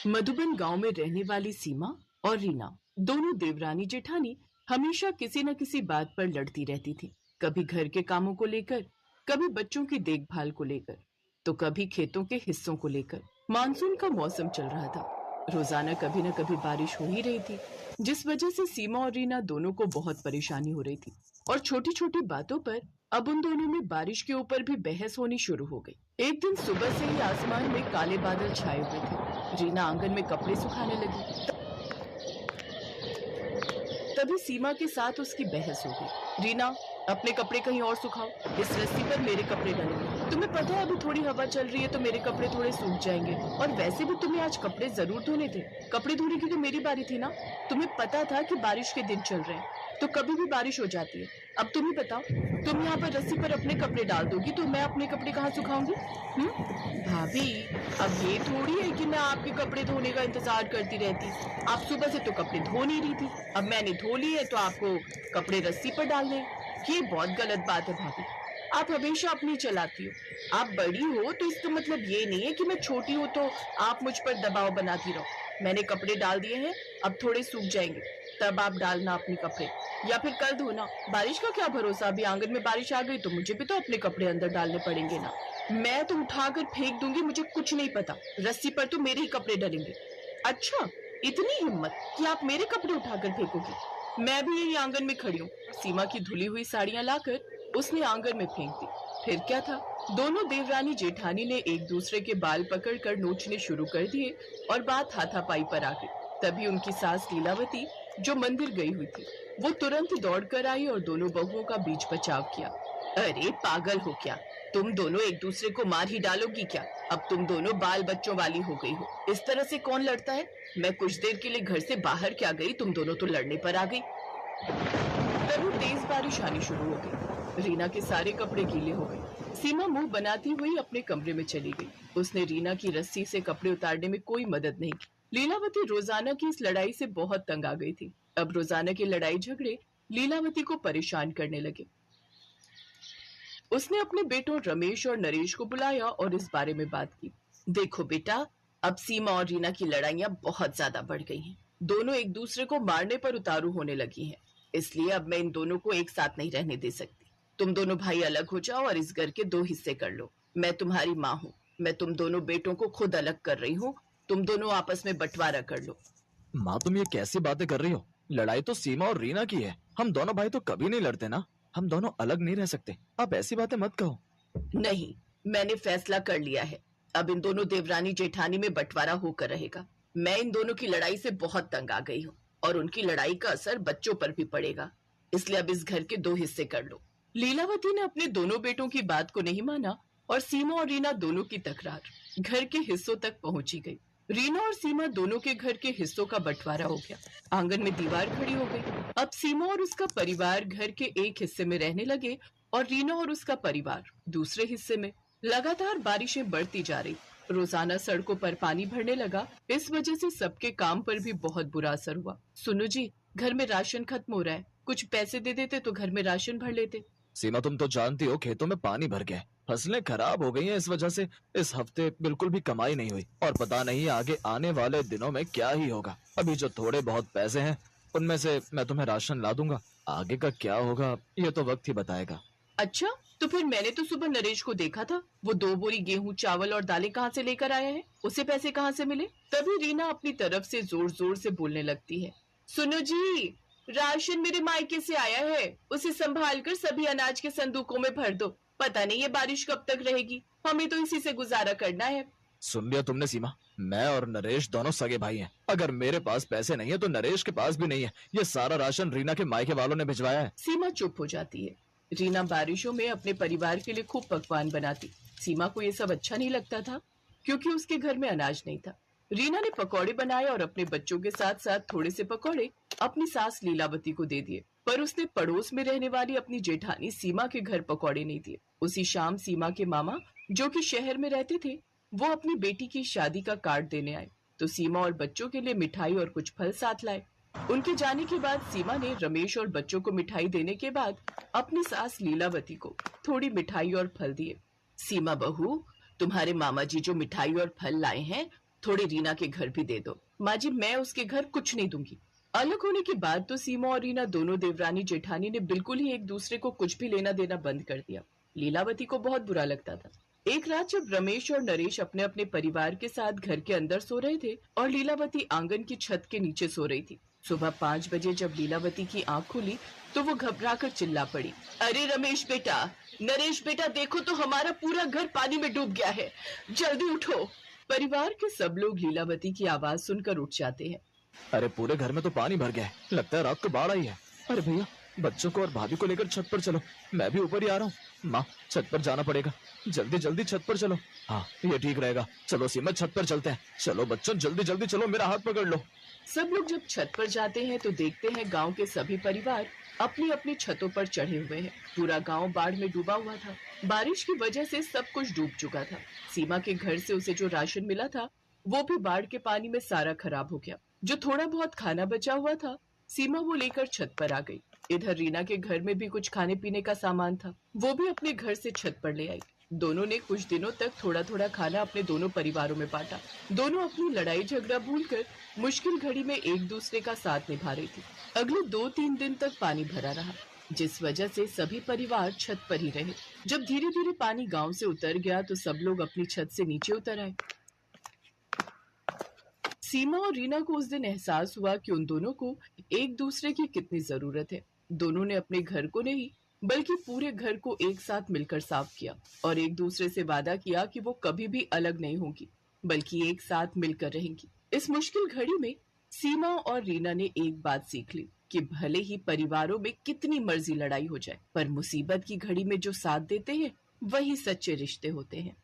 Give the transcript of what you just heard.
मधुबन गांव में रहने वाली सीमा और रीना दोनों देवरानी जेठानी हमेशा किसी न किसी बात पर लड़ती रहती थी। कभी घर के कामों को लेकर, कभी बच्चों की देखभाल को लेकर, तो कभी खेतों के हिस्सों को लेकर। मानसून का मौसम चल रहा था। रोजाना कभी न कभी बारिश हो ही रही थी, जिस वजह से सीमा और रीना दोनों को बहुत परेशानी हो रही थी। और छोटी छोटी बातों पर अब उन दोनों में बारिश के ऊपर भी बहस होनी शुरू हो गई। एक दिन सुबह से ही आसमान में काले बादल छाए हुए थे। रीना आंगन में कपड़े सुखाने लगी, तभी सीमा के साथ उसकी बहस हो गई। रीना, अपने कपड़े कहीं और सुखाओ, इस रस्सी पर मेरे कपड़े डलेंगे। तुम्हें पता है अभी थोड़ी हवा चल रही है तो मेरे कपड़े थोड़े सूख जाएंगे। और वैसे भी तुम्हें आज कपड़े जरूर धोने थे। कपड़े धोने की तो मेरी बारी थी ना। तुम्हें पता था कि बारिश के दिन चल रहे हैं तो कभी भी बारिश हो जाती है। अब तुम ही बताओ, तुम यहाँ पर रस्सी पर अपने कपड़े डाल दोगी तो मैं अपने कपड़े कहाँ सुखाऊंगी? भाभी, अब ये थोड़ी है कि मैं आपके कपड़े धोने का इंतजार करती रहती। आप सुबह से तो कपड़े धो नहीं रही थी, अब मैंने धो लिए तो आपको कपड़े रस्सी पर डालने। ये बहुत गलत बात है भाभी। आप हमेशा अपनी चलाती हो। आप बड़ी हो तो इसका मतलब ये नहीं है कि मैं छोटी हूँ तो आप मुझ पर दबाव बनाती रहो। मैंने कपड़े डाल दिए हैं, अब थोड़े सूख जाएंगे, तब आप डालना अपने कपड़े, या फिर कल धोना। बारिश का क्या भरोसा, अभी आंगन में बारिश आ गई तो मुझे भी तो अपने कपड़े अंदर डालने पड़ेंगे ना। मैं तो उठाकर फेंक दूंगी, मुझे कुछ नहीं पता। रस्सी पर तो मेरे ही कपड़े डलेंगे। अच्छा, इतनी हिम्मत कि आप मेरे कपड़े उठाकर फेंकोगी? मैं भी यही आंगन में खड़ी हूँ। सीमा की धुली हुई साड़ियां लाकर उसने आंगन में फेंक दी। फिर क्या था, दोनों देवरानी जेठानी ने एक दूसरे के बाल पकड़कर नोचने शुरू कर दिए और बात हाथापाई पर आ गई। तभी उनकी सास लीलावती, जो मंदिर गई हुई थी, वो तुरंत दौड़कर आई और दोनों बहुओं का बीच बचाव किया। अरे पागल हो क्या, तुम दोनों एक दूसरे को मार ही डालोगी क्या? अब तुम दोनों बाल बच्चों वाली हो गई हो। इस तरह से कौन लड़ता है? मैं कुछ देर के लिए घर से बाहर क्या गई, तुम दोनों तो लड़ने पर आ गई। तभी तेज बारिश आनी शुरू हो गई। रीना के सारे कपड़े गीले हो गए। सीमा मुंह बनाती हुई अपने कमरे में चली गई। उसने रीना की रस्सी से कपड़े उतारने में कोई मदद नहीं की। लीलावती रोजाना की इस लड़ाई से बहुत तंग आ गई थी। अब रोजाना की लड़ाई झगड़े लीलावती को परेशान करने लगे। उसने अपने बेटों रमेश और नरेश को बुलाया और इस बारे में बात की। देखो बेटा, अब सीमा और रीना की लड़ाइयां बहुत ज्यादा बढ़ गई हैं। दोनों एक दूसरे को मारने पर उतारू होने लगी हैं। इसलिए अब मैं इन दोनों को एक साथ नहीं रहने दे सकती। तुम दोनों भाई अलग हो जाओ और इस घर के 2 हिस्से कर लो। मैं तुम्हारी माँ हूँ, मैं तुम दोनों बेटों को खुद अलग कर रही हूँ। तुम दोनों आपस में बंटवारा कर लो। माँ, तुम ये कैसी बातें कर रही हो? लड़ाई तो सीमा और रीना की है। हम दोनों भाई तो कभी नहीं लड़ते ना। हम दोनों अलग नहीं रह सकते। आप ऐसी बातें मत कहो। नहीं, मैंने फैसला कर लिया है। अब इन दोनों देवरानी जेठानी में बंटवारा होकर रहेगा। मैं इन दोनों की लड़ाई से बहुत तंग आ गई हूँ और उनकी लड़ाई का असर बच्चों पर भी पड़ेगा। इसलिए अब इस घर के 2 हिस्से कर लो। लीलावती ने अपने दोनों बेटों की बात को नहीं माना और सीमा और रीना दोनों की तकरार घर के हिस्सों तक पहुंची गई। रीना और सीमा दोनों के घर के हिस्सों का बंटवारा हो गया। आंगन में दीवार खड़ी हो गई। अब सीमा और उसका परिवार घर के एक हिस्से में रहने लगे और रीना और उसका परिवार दूसरे हिस्से में। लगातार बारिशें बढ़ती जा रही। रोजाना सड़कों पर पानी भरने लगा। इस वजह से सबके काम पर भी बहुत बुरा असर हुआ। सुनो जी, घर में राशन खत्म हो रहा है, कुछ पैसे दे देते तो घर में राशन भर लेते। सीमा, तुम तो जानती हो खेतों में पानी भर गया है, फसलें खराब हो गई हैं। इस वजह से इस हफ्ते बिल्कुल भी कमाई नहीं हुई और पता नहीं आगे आने वाले दिनों में क्या ही होगा। अभी जो थोड़े बहुत पैसे हैं उनमें से मैं तुम्हें राशन ला दूंगा। आगे का क्या होगा ये तो वक्त ही बताएगा। अच्छा, तो फिर मैंने तो सुबह नरेश को देखा था। वो 2 बोरी गेहूं, चावल और दालें कहाँ से लेकर आया है? उसे पैसे कहाँ से मिले? तभी रीना अपनी तरफ से जोर जोर से बोलने लगती है। सुनो जी, राशन मेरे मायके से आया है, उसे संभाल कर सभी अनाज के संदूकों में भर दो। पता नहीं ये बारिश कब तक रहेगी, हमें तो इसी से गुजारा करना है। सुन लिया तुमने सीमा? मैं और नरेश दोनों सगे भाई हैं। अगर मेरे पास पैसे नहीं है तो नरेश के पास भी नहीं है। ये सारा राशन रीना के मायके वालों ने भिजवाया है। सीमा चुप हो जाती है। रीना बारिशों में अपने परिवार के लिए खूब पकवान बनाती। सीमा को ये सब अच्छा नहीं लगता था क्योंकि उसके घर में अनाज नहीं था। रीना ने पकौड़े बनाए और अपने बच्चों के साथ साथ थोड़े से पकौड़े अपनी सास लीलावती को दे दिए। पर उसने पड़ोस में रहने वाली अपनी जेठानी सीमा के घर पकौड़े नहीं दिए। उसी शाम सीमा के मामा, जो कि शहर में रहते थे, वो अपनी बेटी की शादी का कार्ड देने आए तो सीमा और बच्चों के लिए मिठाई और कुछ फल साथ लाए। उनके जाने के बाद सीमा ने रमेश और बच्चों को मिठाई देने के बाद अपनी सास लीलावती को थोड़ी मिठाई और फल दिए। सीमा बहू, तुम्हारे मामा जी जो मिठाई और फल लाए हैं थोड़ी रीना के घर भी दे दो। माँ जी, मैं उसके घर कुछ नहीं दूंगी। अलग होने के बाद तो सीमा और रीना दोनों देवरानी जेठानी ने बिल्कुल ही एक दूसरे को कुछ भी लेना देना बंद कर दिया। लीलावती को बहुत बुरा लगता था। एक रात जब रमेश और नरेश अपने अपने परिवार के साथ घर के अंदर सो रहे थे और लीलावती आंगन की छत के नीचे सो रही थी, सुबह 5 बजे जब लीलावती की आंख खुली तो वो घबराकर चिल्ला पड़ी, अरे रमेश बेटा, नरेश बेटा, देखो तो हमारा पूरा घर पानी में डूब गया है, जल्दी उठो। परिवार के सब लोग लीलावती की आवाज सुनकर उठ जाते हैं। अरे पूरे घर में तो पानी भर गया है, लगता है रात को बाढ़ आई है। अरे भैया, बच्चों को और भाभी को लेकर छत पर चलो, मैं भी ऊपर ही आ रहा हूँ। माँ, छत पर जाना पड़ेगा, जल्दी जल्दी छत पर चलो। हाँ, ये ठीक रहेगा। चलो सीमा, छत पर चलते हैं। चलो बच्चों, जल्दी जल्दी चलो, मेरा हाथ पकड़ लो। सब लोग जब छत पर जाते हैं तो देखते हैं गांव के सभी परिवार अपनी अपनी छतों पर चढ़े हुए हैं। पूरा गांव बाढ़ में डूबा हुआ था। बारिश की वजह से सब कुछ डूब चुका था। सीमा के घर से उसे जो राशन मिला था वो भी बाढ़ के पानी में सारा खराब हो गया। जो थोड़ा बहुत खाना बचा हुआ था, सीमा वो लेकर छत पर आ गई। इधर रीना के घर में भी कुछ खाने पीने का सामान था, वो भी अपने घर से छत पर ले आई। दोनों ने कुछ दिनों तक थोड़ा थोड़ा खाना अपने दोनों परिवारों में बांटा। दोनों अपनी लड़ाई झगड़ा भूलकर मुश्किल घड़ी में एक दूसरे का साथ निभा रही थी। अगले 2-3 दिन तक पानी भरा रहा, जिस वजह से सभी परिवार छत पर ही रहे। जब धीरे धीरे पानी गांव से उतर गया तो सब लोग अपनी छत से नीचे उतर आए। सीमा और रीना को उस दिन एहसास हुआ कि उन दोनों को एक दूसरे की कितनी जरूरत है। दोनों ने अपने घर को नहीं बल्कि पूरे घर को एक साथ मिलकर साफ किया और एक दूसरे से वादा किया कि वो कभी भी अलग नहीं होंगी बल्कि एक साथ मिलकर रहेंगी। इस मुश्किल घड़ी में सीमा और रीना ने एक बात सीख ली कि भले ही परिवारों में कितनी मर्जी लड़ाई हो जाए, पर मुसीबत की घड़ी में जो साथ देते हैं वही सच्चे रिश्ते होते हैं।